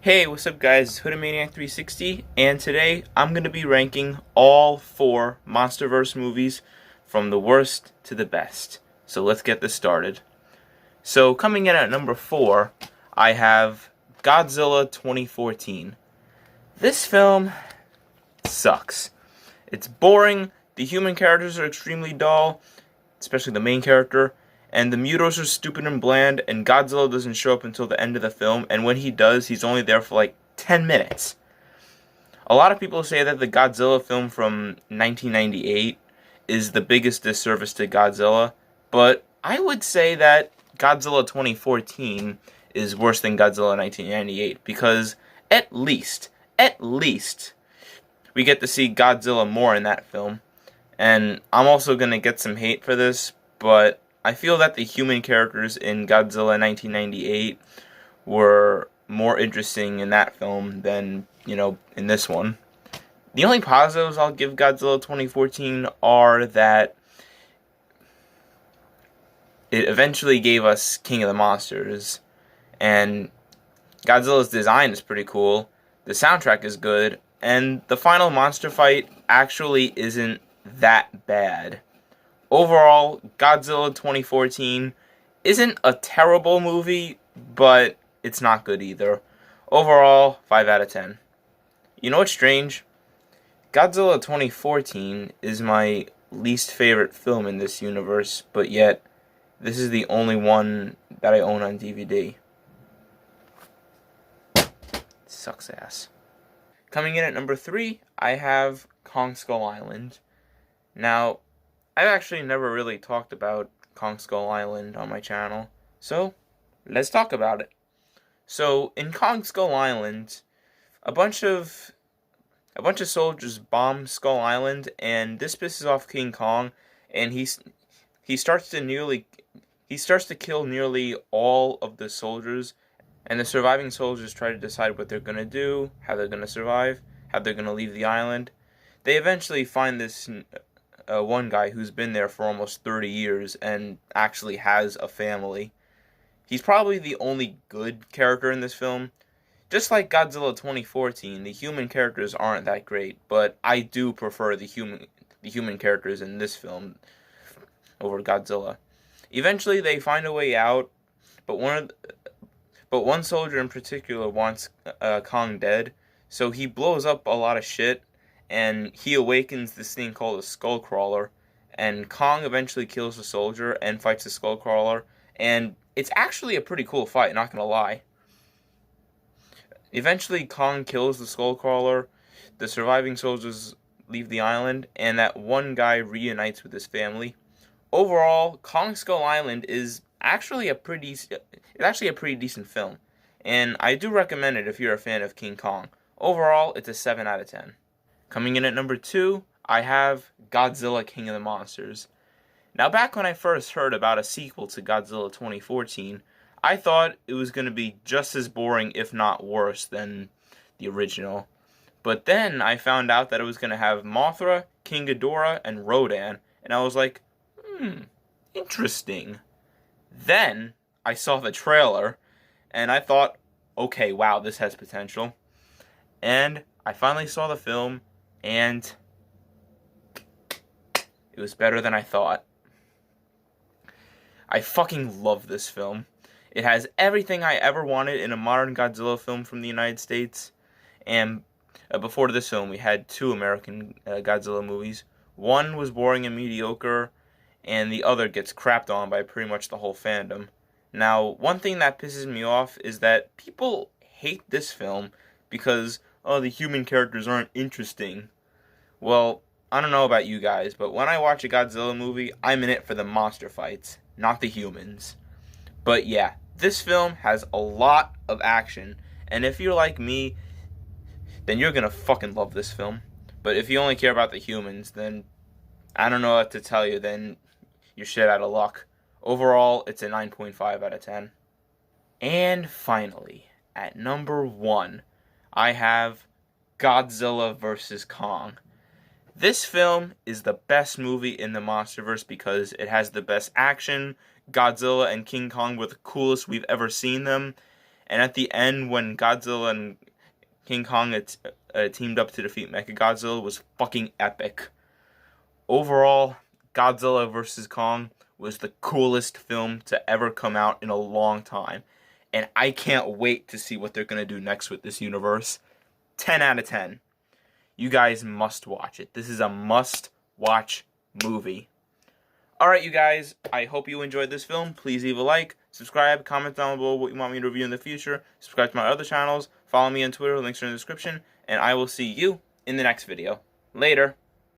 Hey, what's up guys, it's Hoodamaniac360, and today I'm going to be ranking all 4 Monsterverse movies from the worst to the best. So let's get this started. So coming in at number 4, I have Godzilla 2014. This film sucks. It's boring, the human characters are extremely dull, especially the main character, and the mutos are stupid and bland, and Godzilla doesn't show up until the end of the film, and when he does, he's only there for like 10 minutes. A lot of people say that the Godzilla film from 1998 is the biggest disservice to Godzilla, but I would say that Godzilla 2014 is worse than Godzilla 1998, because at least, we get to see Godzilla more in that film. And I'm also going to get some hate for this, but I feel that the human characters in Godzilla 1998 were more interesting in that film than, in this one. The only positives I'll give Godzilla 2014 are that it eventually gave us King of the Monsters, and Godzilla's design is pretty cool, the soundtrack is good, and the final monster fight actually isn't that bad. Overall, Godzilla 2014 isn't a terrible movie, but it's not good either. Overall, 5 out of 10. You know what's strange? Godzilla 2014 is my least favorite film in this universe, but yet, this is the only one that I own on DVD. Sucks ass. Coming in at number 3, I have Kong Skull Island. Now, I've actually never really talked about Kong Skull Island on my channel, so let's talk about it. So, in Kong Skull Island, a bunch of soldiers bomb Skull Island, and this pisses off King Kong, and he starts to kill nearly all of the soldiers, and the surviving soldiers try to decide what they're going to do, how they're going to survive, how they're going to leave the island. They eventually find this one guy who's been there for almost 30 years and actually has a family. He's probably the only good character in this film. Just like Godzilla 2014, the human characters aren't that great, but I do prefer the human characters in this film over Godzilla. Eventually, they find a way out, but one soldier in particular wants Kong dead, so he blows up a lot of shit, and he awakens this thing called a Skullcrawler, and Kong eventually kills the soldier and fights the Skullcrawler, and it's actually a pretty cool fight, not gonna lie. Eventually, Kong kills the Skullcrawler, the surviving soldiers leave the island, and that one guy reunites with his family. Overall, Kong Skull Island is actually a pretty decent film, and I do recommend it if you're a fan of King Kong. Overall, it's a 7 out of 10. Coming in at number 2, I have Godzilla King of the Monsters. Now, back when I first heard about a sequel to Godzilla 2014, I thought it was going to be just as boring, if not worse, than the original. But then I found out that it was going to have Mothra, King Ghidorah, and Rodan, and I was like, interesting. Then I saw the trailer, and I thought, okay, wow, this has potential. And I finally saw the film, and it was better than I thought. I fucking love this film. It has everything I ever wanted in a modern Godzilla film from the United States. And before this film, we had 2 American Godzilla movies. One was boring and mediocre, and the other gets crapped on by pretty much the whole fandom. Now, one thing that pisses me off is that people hate this film because, the human characters aren't interesting. Well, I don't know about you guys, but when I watch a Godzilla movie, I'm in it for the monster fights, not the humans. But yeah, this film has a lot of action, and if you're like me, then you're gonna fucking love this film. But if you only care about the humans, then I don't know what to tell you, then you're shit out of luck. Overall, it's a 9.5 out of 10. And finally, at number 1, I have Godzilla vs. Kong. This film is the best movie in the Monsterverse because it has the best action. Godzilla and King Kong were the coolest we've ever seen them. And at the end, when Godzilla and King Kong teamed up to defeat Mechagodzilla, was fucking epic. Overall, Godzilla vs. Kong was the coolest film to ever come out in a long time. And I can't wait to see what they're going to do next with this universe. 10 out of 10. You guys must watch it. This is a must-watch movie. Alright, you guys, I hope you enjoyed this film. Please leave a like, subscribe, comment down below what you want me to review in the future, subscribe to my other channels, follow me on Twitter, links are in the description, and I will see you in the next video. Later.